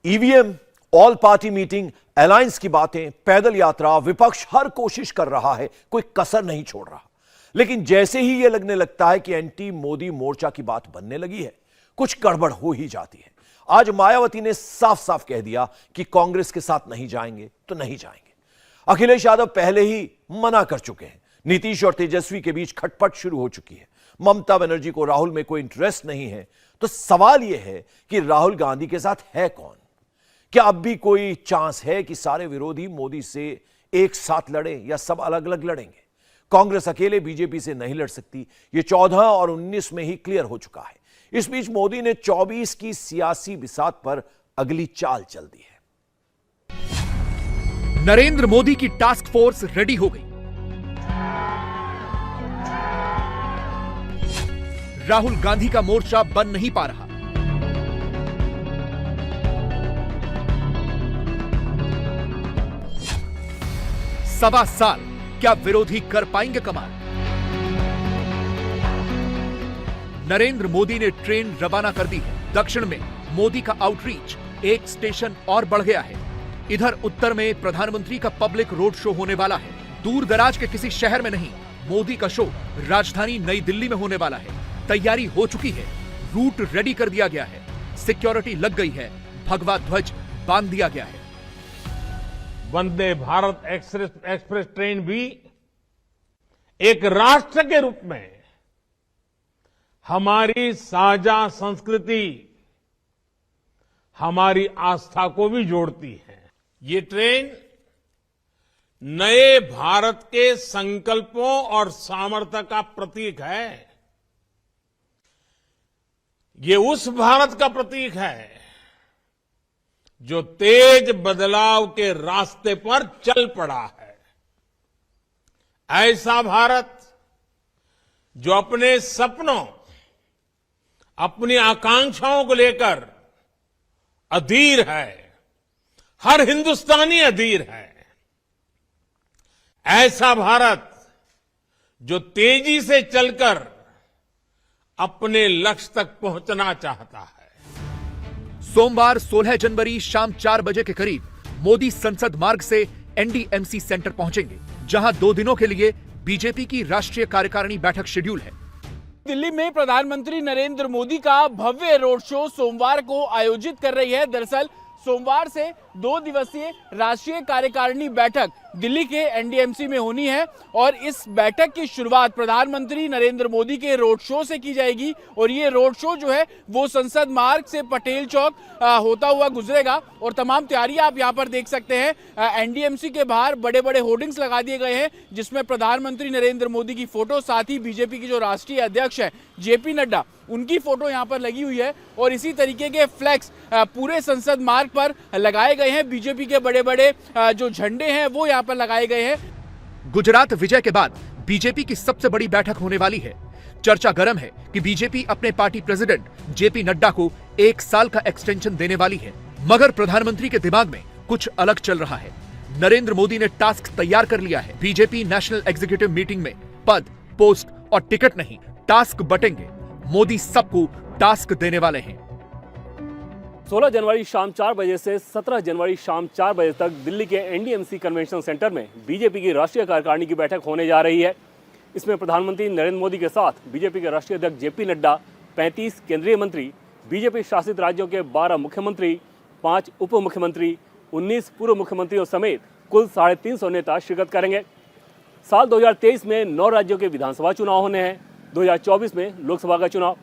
EVM, all party meeting, alliance की बातें, पैदल यात्रा, विपक्ष हर कोशिश कर रहा है, कोई कसर नहीं छोड़ रहा। लेकिन जैसे ही यह लगने लगता है कि एंटी मोदी मोर्चा की बात बनने लगी है, कुछ गड़बड़ हो ही जाती है। आज मायावती ने साफ साफ कह दिया कि कांग्रेस के साथ नहीं जाएंगे तो नहीं जाएंगे। अखिलेश यादव पहले ही मना कर चुके हैं। नीतीश और तेजस्वी के बीच खटपट शुरू हो चुकी है। ममता बनर्जी को राहुल में कोई इंटरेस्ट नहीं है, तो सवाल यह है कि राहुल गांधी के साथ है कौन? क्या अब भी कोई चांस है कि सारे विरोधी मोदी से एक साथ लड़े या सब अलग अलग लड़ेंगे? कांग्रेस अकेले बीजेपी से नहीं लड़ सकती, यह 14 और 19 में ही क्लियर हो चुका है। इस बीच मोदी ने 24 की सियासी बिसात पर अगली चाल चल दी है। नरेंद्र मोदी की टास्क फोर्स रेडी हो गई। राहुल गांधी का मोर्चा बन नहीं पा रहा। सवा साल, क्या विरोधी कर पाएंगे कमाल? नरेंद्र मोदी ने ट्रेन रवाना कर दी है। दक्षिण में मोदी का आउटरीच एक स्टेशन और बढ़ गया है। इधर उत्तर में प्रधानमंत्री का पब्लिक रोड शो होने वाला है। दूर दराज के किसी शहर में नहीं, मोदी का शो राजधानी नई दिल्ली में होने वाला है। तैयारी हो चुकी है, रूट रेडी कर दिया गया है, सिक्योरिटी लग गई है, भगवा ध्वज बांध दिया गया है। वंदे भारत एक्सप्रेस ट्रेन भी एक राष्ट्र के रूप में हमारी साझा संस्कृति, हमारी आस्था को भी जोड़ती है। ये ट्रेन नए भारत के संकल्पों और सामर्थ्य का प्रतीक है। ये उस भारत का प्रतीक है जो तेज बदलाव के रास्ते पर चल पड़ा है। ऐसा भारत जो अपने सपनों, अपनी आकांक्षाओं को लेकर अधीर है, हर हिंदुस्तानी अधीर है। ऐसा भारत जो तेजी से चलकर अपने लक्ष्य तक पहुंचना चाहता है। सोमवार 16 जनवरी शाम 4 बजे के करीब मोदी संसद मार्ग से एनडीएमसी सेंटर पहुंचेंगे, जहां 2 दिनों के लिए बीजेपी की राष्ट्रीय कार्यकारिणी बैठक शेड्यूल है। दिल्ली में प्रधानमंत्री नरेंद्र मोदी का भव्य रोड शो सोमवार को आयोजित कर रही है। दरअसल सोमवार से 2 दिवसीय राष्ट्रीय कार्यकारिणी बैठक दिल्ली के एनडीएमसी में होनी है और इस बैठक की शुरुआत प्रधानमंत्री नरेंद्र मोदी के रोड शो से की जाएगी। और ये रोड शो जो है वो संसद मार्ग से पटेल चौक होता हुआ गुजरेगा और तमाम तैयारियां आप यहां पर देख सकते हैं। एनडीएमसी के बाहर बड़े बड़े होर्डिंग्स लगा दिए गए हैं जिसमें प्रधानमंत्री नरेंद्र मोदी की फोटो, साथ ही बीजेपी की जो राष्ट्रीय अध्यक्ष है जेपी नड्डा, उनकी फोटो यहां पर लगी हुई है। और इसी तरीके के फ्लैक्स पूरे संसद मार्ग पर लगाए गए हैं। बीजेपी के बड़े बड़े जो झंडे हैं वो यहां पर लगाए गए हैं। गुजरात विजय के बाद बीजेपी की सबसे बड़ी बैठक होने वाली है। चर्चा गर्म है कि बीजेपी अपने पार्टी प्रेसिडेंट जेपी नड्डा को 1 साल का एक्सटेंशन देने वाली है, मगर प्रधानमंत्री के दिमाग में कुछ अलग चल रहा है। नरेंद्र मोदी ने टास्क तैयार कर लिया है। बीजेपी नेशनल एग्जीक्यूटिव मीटिंग में पद, पोस्ट और टिकट नहीं, टास्क बटेंगे। मोदी सबको टास्क देने वाले हैं। 16 जनवरी शाम 4 बजे से 17 जनवरी शाम 4 बजे तक दिल्ली के एनडीएमसी कन्वेंशन सेंटर में बीजेपी की राष्ट्रीय कार्यकारिणी की बैठक होने जा रही है। इसमें प्रधानमंत्री नरेंद्र मोदी के साथ बीजेपी के राष्ट्रीय अध्यक्ष जेपी नड्डा, 35 केंद्रीय मंत्री, बीजेपी शासित राज्यों के 12 मुख्यमंत्री, 5 उप मुख्यमंत्री, 19 पूर्व मुख्यमंत्रियों समेत कुल 350 नेता शिरकत करेंगे। साल 2023 में 9 राज्यों के विधानसभा चुनाव होने हैं, 2024 में लोकसभा का चुनाव।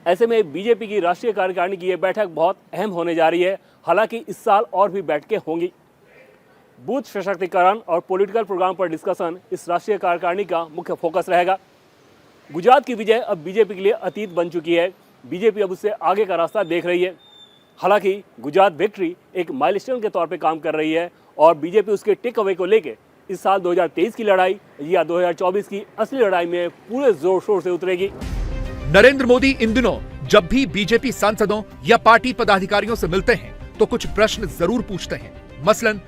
ऐसे में बीजेपी की राष्ट्रीय कार्यकारिणी की यह बैठक बहुत अहम होने जा रही है। हालांकि इस साल और भी बैठकें होंगी। बूथ सशक्तिकरण और पॉलिटिकल प्रोग्राम पर डिस्कशन इस राष्ट्रीय कार्यकारिणी का मुख्य फोकस रहेगा। गुजरात की विजय अब बीजेपी के लिए अतीत बन चुकी है। बीजेपी अब उससे आगे का रास्ता देख रही है। हालांकि गुजरात विक्ट्री एक माइलस्टोन के तौर पर काम कर रही है और बीजेपी उसके टेक अवे को लेकर इस साल 2023 की लड़ाई या 2024 की असली लड़ाई में पूरे जोर शोर से उतरेगी। नरेंद्र मोदी इन दिनों जब भी बीजेपी सांसदों या पार्टी पदाधिकारियों से मिलते हैं तो कुछ प्रश्न जरूर पूछते हैं। मसलन,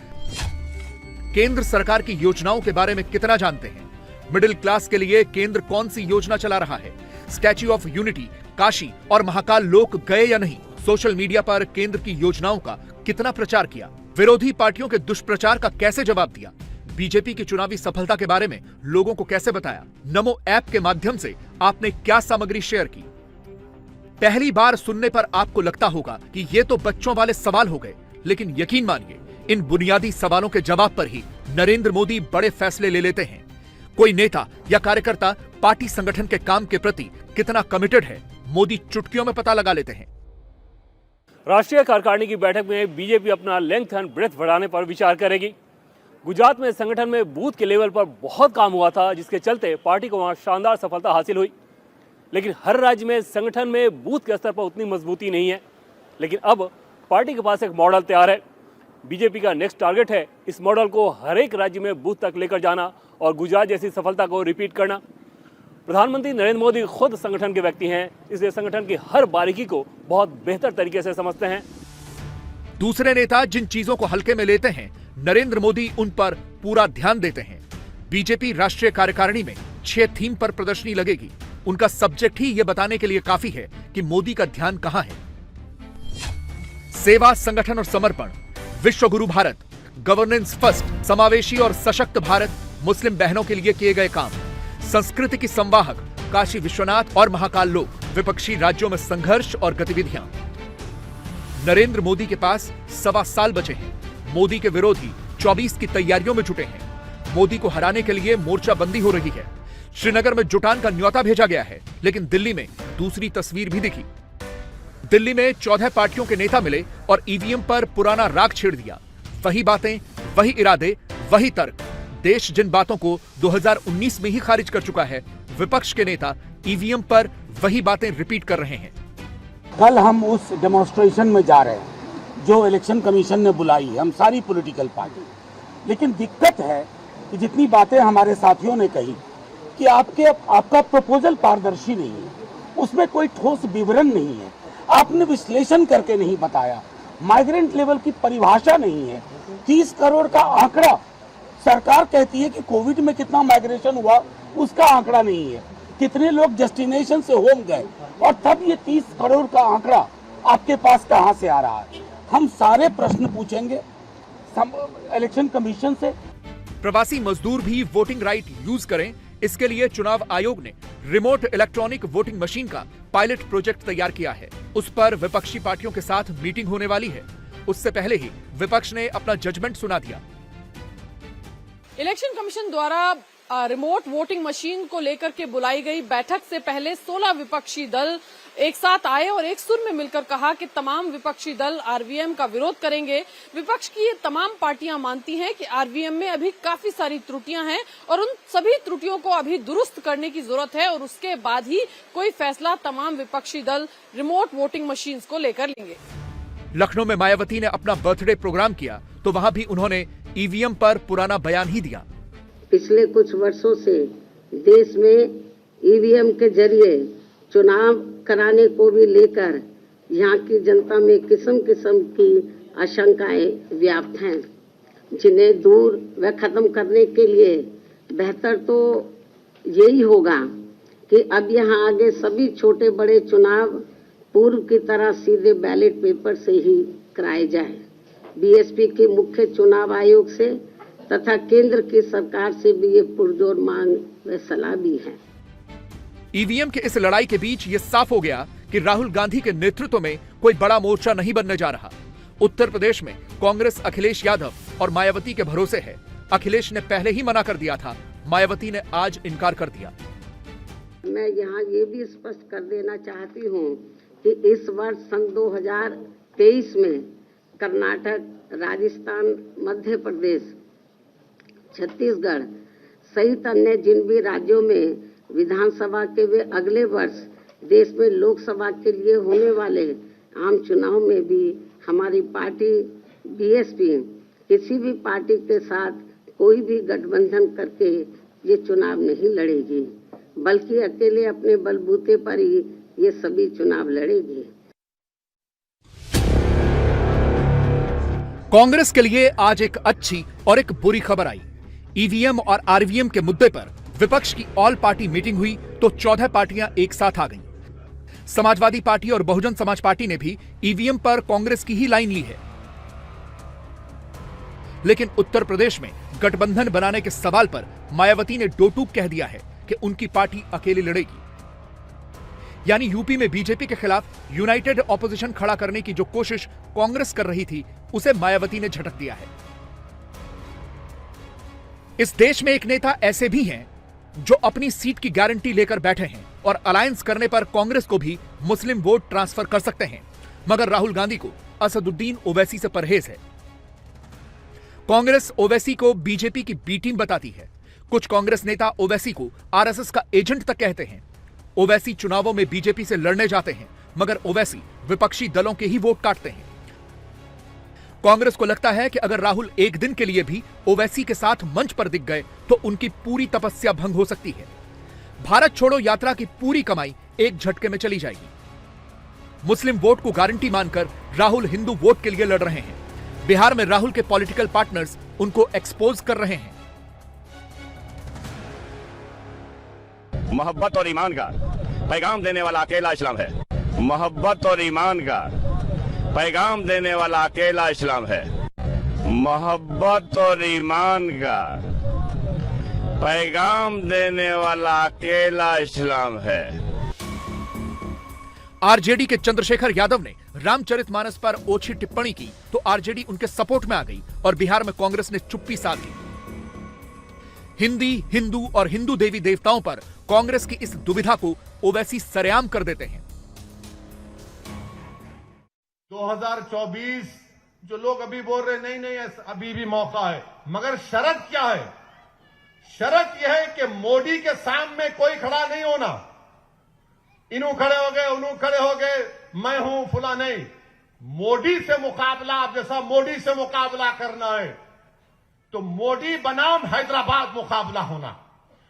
केंद्र सरकार की योजनाओं के बारे में कितना जानते हैं? मिडिल क्लास के लिए केंद्र कौन सी योजना चला रहा है? स्टैच्यू ऑफ यूनिटी, काशी और महाकाल लोक गए या नहीं? सोशल मीडिया पर केंद्र की योजनाओं का कितना प्रचार किया, विरोधी पार्टियों के दुष्प्रचार का कैसे जवाब दिया, बीजेपी की चुनावी सफलता के बारे में लोगों को कैसे बताया, नमो ऐप के माध्यम से आपने क्या सामग्री शेयर की। पहली बार सुनने पर आपको लगता होगा कि ये तो बच्चों वाले सवाल हो गए, लेकिन यकीन मानिए इन बुनियादी सवालों के जवाब पर ही नरेंद्र मोदी बड़े फैसले ले लेते हैं। कोई नेता या कार्यकर्ता पार्टी संगठन के काम के प्रति कितना कमिटेड है, मोदी चुटकियों में पता लगा लेते हैं। राष्ट्रीय कार्यकारिणी की बैठक में बीजेपी अपना लेंथ एंड ब्रेथ बढ़ाने पर विचार करेगी। गुजरात में संगठन में बूथ के लेवल पर बहुत काम हुआ था, जिसके चलते पार्टी को वहां शानदार सफलता हासिल हुई। लेकिन हर राज्य में संगठन में बूथ के स्तर पर उतनी मजबूती नहीं है। लेकिन अब पार्टी के पास एक मॉडल तैयार है। बीजेपी का नेक्स्ट टारगेट है इस मॉडल को हर एक राज्य में बूथ तक लेकर जाना और गुजरात जैसी सफलता को रिपीट करना। प्रधानमंत्री नरेंद्र मोदी खुद संगठन के व्यक्ति हैं, इसलिए संगठन की हर बारीकी को बहुत बेहतर तरीके से समझते हैं। दूसरे नेता जिन चीजों को हल्के में लेते हैं, नरेंद्र मोदी उन पर पूरा ध्यान देते हैं। बीजेपी राष्ट्रीय कार्यकारिणी में 6 थीम पर प्रदर्शनी लगेगी। उनका सब्जेक्ट ही यह बताने के लिए काफी है कि मोदी का ध्यान कहां है। सेवा, संगठन और समर्पण, विश्व गुरु भारत, गवर्नेंस फर्स्ट, समावेशी और सशक्त भारत, मुस्लिम बहनों के लिए किए गए काम, संस्कृति की संवाहक, काशी विश्वनाथ और महाकाल लोक, विपक्षी राज्यों में संघर्ष और गतिविधियां। नरेंद्र मोदी के पास 1.25 साल बचे हैं। मोदी के विरोधी 24 की तैयारियों में जुटे हैं। मोदी को हराने के लिए मोर्चाबंदी हो रही है। श्रीनगर में जुटान का न्योता भेजा गया है, लेकिन दिल्ली में दूसरी तस्वीर भी दिखी। दिल्ली में 14 पार्टियों के नेता मिले और ईवीएम पर पुराना राग छेड़ दिया। वही बातें, वही इरादे, वही तर्क। देश जिन बातों को 2019 में ही खारिज कर चुका है, विपक्ष के नेता ईवीएम पर वही बातें रिपीट कर रहे हैं। कल हम उस डेमोन्स्ट्रेशन में जा रहे हैं जो इलेक्शन कमीशन ने बुलाई है, हम सारी पॉलिटिकल पार्टी। लेकिन दिक्कत है कि जितनी बातें हमारे साथियों ने कही कि आपका प्रपोजल पारदर्शी नहीं है, उसमें कोई ठोस विवरण नहीं है, आपने विश्लेषण करके नहीं बताया, माइग्रेंट लेवल की परिभाषा नहीं है, 30 करोड़ का आंकड़ा सरकार कहती है कि कोविड में कितना माइग्रेशन हुआ उसका आंकड़ा नहीं है, कितने लोग डेस्टिनेशन से होम गए, और तब ये 30 करोड़ का आंकड़ा आपके पास कहां से आ रहा है। हम सारे प्रश्न पूछेंगे इलेक्शन कमीशन से। प्रवासी मजदूर भी वोटिंग राइट यूज करें, इसके लिए चुनाव आयोग ने रिमोट इलेक्ट्रॉनिक वोटिंग मशीन का पायलट प्रोजेक्ट तैयार किया है। उस पर विपक्षी पार्टियों के साथ मीटिंग होने वाली है। उससे पहले ही विपक्ष ने अपना जजमेंट सुना दिया। इलेक्शन कमीशन द्वारा रिमोट वोटिंग मशीन को लेकर के बुलाई गई बैठक से पहले 16 विपक्षी दल एक साथ आए और एक सुर में मिलकर कहा कि तमाम विपक्षी दल आरवीएम का विरोध करेंगे। विपक्ष की ये तमाम पार्टियां मानती हैं कि आरवीएम में अभी काफी सारी त्रुटियां हैं और उन सभी त्रुटियों को अभी दुरुस्त करने की जरूरत है और उसके बाद ही कोई फैसला तमाम विपक्षी दल रिमोट वोटिंग मशीन को लेकर लेंगे। लखनऊ में मायावती ने अपना बर्थडे प्रोग्राम किया तो वहां भी उन्होंने ईवीएम पर पुराना बयान ही दिया। पिछले कुछ वर्षों से देश में ईवीएम के जरिए चुनाव कराने को भी लेकर यहाँ की जनता में किस्म किस्म की आशंकाएं व्याप्त हैं, जिन्हें दूर व खत्म करने के लिए बेहतर तो यही होगा कि अब यहाँ आगे सभी छोटे बड़े चुनाव पूर्व की तरह सीधे बैलेट पेपर से ही कराए जाए। बीएसपी के मुख्य चुनाव आयोग से तथा केंद्र की सरकार से भी ये पुरजोर मांग व सलाह भी है। ईवीएम के इस लड़ाई के बीच ये साफ हो गया कि राहुल गांधी के नेतृत्व में कोई बड़ा मोर्चा नहीं बनने जा रहा। उत्तर प्रदेश में कांग्रेस अखिलेश यादव और मायावती के भरोसे है। अखिलेश ने पहले ही मना कर दिया था, मायावती ने आज इनकार कर दिया। मैं यहाँ ये भी स्पष्ट कर देना चाहती हूँ कि इस वर्ष सन 2023 में कर्नाटक, राजस्थान, मध्य प्रदेश, छत्तीसगढ़ सहित अन्य जिन भी राज्यों में विधानसभा के वे अगले वर्ष देश में लोकसभा के लिए होने वाले आम चुनाव में भी हमारी पार्टी बीएसपी किसी भी पार्टी के साथ कोई भी गठबंधन करके ये चुनाव नहीं लड़ेगी, बल्कि अकेले अपने बलबूते पर ही ये सभी चुनाव लड़ेगी। कांग्रेस के लिए आज एक अच्छी और एक बुरी खबर आई। ईवीएम और आरवीएम के मुद्दे पर विपक्ष की ऑल पार्टी मीटिंग हुई तो 14 पार्टियां एक साथ आ गईं। समाजवादी पार्टी और बहुजन समाज पार्टी ने भी ईवीएम पर कांग्रेस की ही लाइन ली है। लेकिन उत्तर प्रदेश में गठबंधन बनाने के सवाल पर मायावती ने दो टूक कह दिया है कि उनकी पार्टी अकेले लड़ेगी। यानी यूपी में बीजेपी के खिलाफ यूनाइटेड ऑपोजिशन खड़ा करने की जो कोशिश कांग्रेस कर रही थी, उसे मायावती ने झटक दिया है। इस देश में एक नेता ऐसे भी हैं जो अपनी सीट की गारंटी लेकर बैठे हैं और अलायंस करने पर कांग्रेस को भी मुस्लिम वोट ट्रांसफर कर सकते हैं, मगर राहुल गांधी को असदुद्दीन ओवैसी से परहेज है। कांग्रेस ओवैसी को बीजेपी की बी टीम बताती है। कुछ कांग्रेस नेता ओवैसी को आरएसएस का एजेंट तक कहते हैं। ओवैसी चुनावों में बीजेपी से लड़ने जाते हैं, मगर ओवैसी विपक्षी दलों के ही वोट काटते हैं। कांग्रेस को लगता है कि अगर राहुल एक दिन के लिए भी ओवैसी के साथ मंच पर दिख गए तो उनकी पूरी तपस्या भंग हो सकती है। भारत छोड़ो यात्रा की पूरी कमाई एक झटके में चली जाएगी। मुस्लिम वोट को गारंटी मानकर राहुल हिंदू वोट के लिए लड़ रहे हैं। बिहार में राहुल के पॉलिटिकल पार्टनर्स उनको एक्सपोज कर रहे हैं। मोहब्बत और ईमान का पैगाम देने वाला अकेला इस्लाम है। मोहब्बत और ईमान का पैगाम देने वाला अकेला इस्लाम है। मोहब्बत और ईमान का पैगाम देने वाला अकेला इस्लाम है। आरजेडी के चंद्रशेखर यादव ने रामचरितमानस पर ओछी टिप्पणी की तो आरजेडी उनके सपोर्ट में आ गई और बिहार में कांग्रेस ने चुप्पी साध ली। हिंदी, हिंदू और हिंदू देवी देवताओं पर कांग्रेस की इस दुविधा को ओवैसी सरेआम कर देते हैं। 2024 जो लोग अभी बोल रहे नहीं नहीं अभी भी मौका है, मगर शर्त क्या है? शर्त यह है कि मोदी के सामने कोई खड़ा नहीं होना। इन्हों खड़े हो गए, उन्हों खड़े हो गए, मैं हूं फुला नहीं। मोदी से मुकाबला, आप जैसा मोदी से मुकाबला करना है तो मोदी बनाम हैदराबाद मुकाबला होना,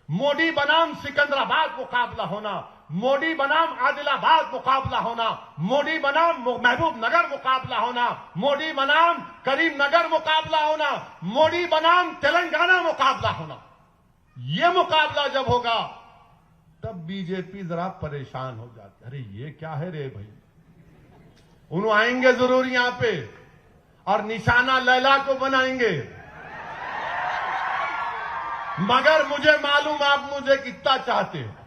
मोदी बनाम सिकंदराबाद मुकाबला होना, मोदी बनाम आदिलाबाद मुकाबला होना, मोदी बनाम महबूब नगर मुकाबला होना, मोदी बनाम करीमनगर मुकाबला होना, मोदी बनाम तेलंगाना मुकाबला होना। यह मुकाबला जब होगा तब बीजेपी जरा परेशान हो जाती। अरे ये क्या है रे भाई, उन्होंने आएंगे जरूर यहां पे और निशाना लैला को बनाएंगे, मगर मुझे मालूम आप मुझे कितना चाहते हैं।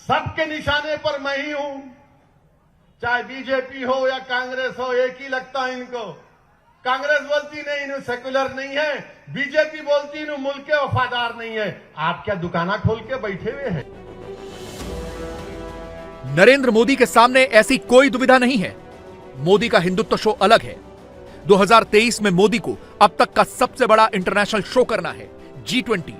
सबके निशाने पर मैं ही हूं, चाहे बीजेपी हो या कांग्रेस हो, एक ही लगता है इनको। कांग्रेस बोलती नहीं इन्हें सेक्युलर नहीं है, बीजेपी बोलती इन्हें मुल्क के वफादार नहीं है। आप क्या दुकाना खोल के बैठे हुए हैं? नरेंद्र मोदी के सामने ऐसी कोई दुविधा नहीं है। मोदी का हिंदुत्व शो अलग है। 2023 में मोदी को अब तक का सबसे बड़ा इंटरनेशनल शो करना है, G20।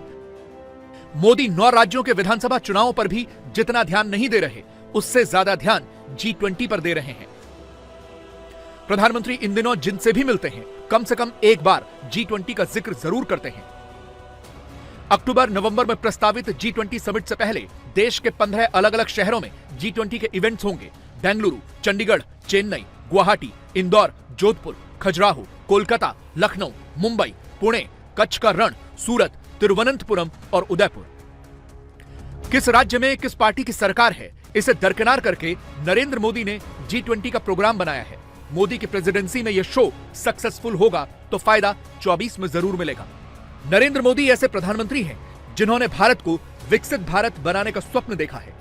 मोदी 9 राज्यों के विधानसभा चुनावों पर भी जितना ध्यान नहीं दे रहे, उससे ज्यादा ध्यान G20 पर दे रहे हैं। प्रधानमंत्री इन दिनों जिनसे भी मिलते हैं, कम से कम एक बार G20 का जिक्र जरूर करते हैं। अक्टूबर नवंबर में प्रस्तावित G20 समिट से पहले देश के 15 अलग अलग शहरों में G20 के इवेंट्स होंगे। बेंगलुरु, चंडीगढ़, चेन्नई, गुवाहाटी, इंदौर, जोधपुर, खजुराहो, कोलकाता, लखनऊ, मुंबई, पुणे, कच्छ का रण, सूरत, तिरुवनंतपुरम और उदयपुर। किस राज्य में किस पार्टी की सरकार है, इसे दरकिनार करके नरेंद्र मोदी ने G20 का प्रोग्राम बनाया है। मोदी की प्रेसिडेंसी में यह शो सक्सेसफुल होगा तो फायदा 24 में जरूर मिलेगा। नरेंद्र मोदी ऐसे प्रधानमंत्री हैं जिन्होंने भारत को विकसित भारत बनाने का स्वप्न देखा है।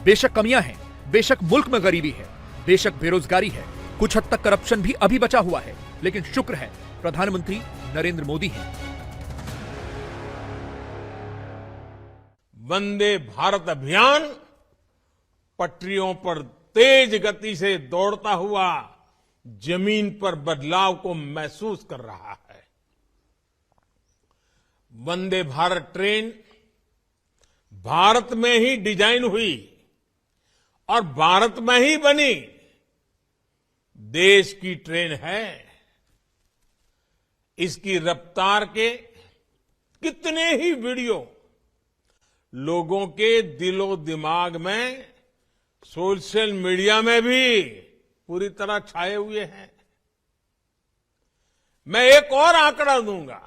बेशक कमियां हैं, बेशक मुल्क में गरीबी है, बेशक बेरोजगारी है, कुछ हद तक करप्शन भी अभी बचा हुआ है, लेकिन शुक्र है प्रधानमंत्री नरेंद्र मोदी हैं। वंदे भारत अभियान पटरियों पर तेज गति से दौड़ता हुआ जमीन पर बदलाव को महसूस कर रहा है। वंदे भारत ट्रेन भारत में ही डिजाइन हुई और भारत में ही बनी देश की ट्रेन है। इसकी रफ्तार के कितने ही वीडियो लोगों के दिलो दिमाग में, सोशल मीडिया में भी पूरी तरह छाए हुए हैं। मैं एक और आंकड़ा दूंगा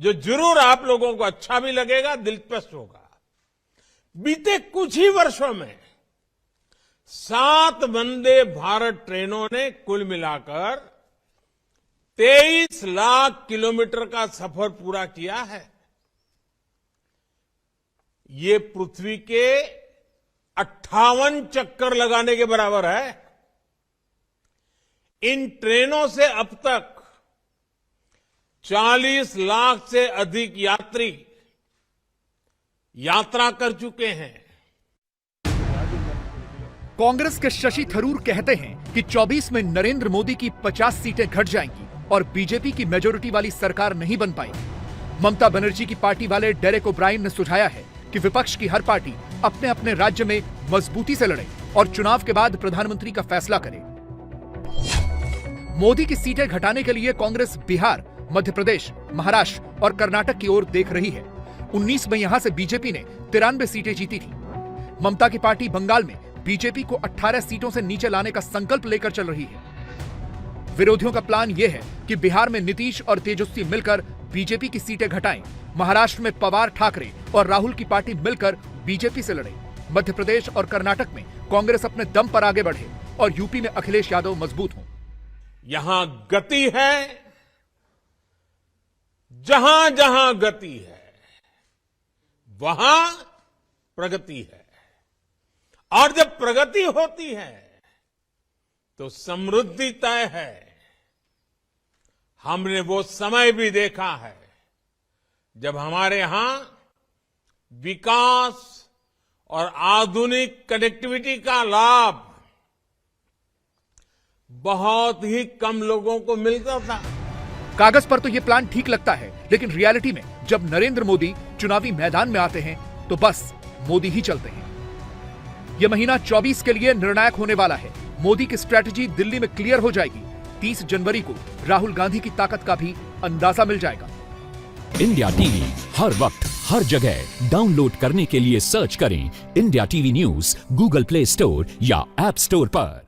जो जरूर आप लोगों को अच्छा भी लगेगा, दिलचस्प होगा। बीते कुछ ही वर्षों में 7 वंदे भारत ट्रेनों ने कुल मिलाकर 23 लाख किलोमीटर का सफर पूरा किया है। ये पृथ्वी के 58 चक्कर लगाने के बराबर है। इन ट्रेनों से अब तक 40 लाख से अधिक यात्री यात्रा कर चुके हैं। कांग्रेस के शशि थरूर कहते हैं कि 24 में नरेंद्र मोदी की 50 सीटें घट जाएंगी और बीजेपी की मेजोरिटी वाली सरकार नहीं बन पाएगी। ममता बनर्जी की पार्टी वाले डेरेक ओब्रायन ने सुझाया है कि विपक्ष की हर पार्टी अपने अपने राज्य में मजबूती से लड़े और चुनाव के बाद प्रधानमंत्री का फैसला करे। मोदी की सीटें घटाने के लिए कांग्रेस बिहार, मध्य प्रदेश, महाराष्ट्र और कर्नाटक की ओर देख रही है। 19 में यहां से बीजेपी ने 93 सीटें जीती थी। ममता की पार्टी बंगाल में बीजेपी को 18 सीटों से नीचे लाने का संकल्प लेकर चल रही है। विरोधियों का प्लान यह है कि बिहार में नीतीश और तेजस्वी मिलकर बीजेपी की सीटें घटाएं, महाराष्ट्र में पवार, ठाकरे और राहुल की पार्टी मिलकर बीजेपी से लड़े, मध्य प्रदेश और कर्नाटक में कांग्रेस अपने दम पर आगे बढ़े और यूपी में अखिलेश यादव मजबूत हों। यहां गति है, जहां जहां गति है वहां प्रगति है, और जब प्रगति होती है तो समृद्धि तय है। हमने वो समय भी देखा है जब हमारे यहां विकास और आधुनिक कनेक्टिविटी का लाभ बहुत ही कम लोगों को मिलता था। कागज पर तो यह प्लान ठीक लगता है, लेकिन रियलिटी में जब नरेंद्र मोदी चुनावी मैदान में आते हैं तो बस मोदी ही चलते हैं। यह महीना 24 के लिए निर्णायक होने वाला है। मोदी की स्ट्रैटेजी दिल्ली में क्लियर हो जाएगी। 30 जनवरी को राहुल गांधी की ताकत का भी अंदाजा मिल जाएगा। इंडिया टीवी हर वक्त हर जगह डाउनलोड करने के लिए सर्च करें India TV news Google play store या ऐप स्टोर पर।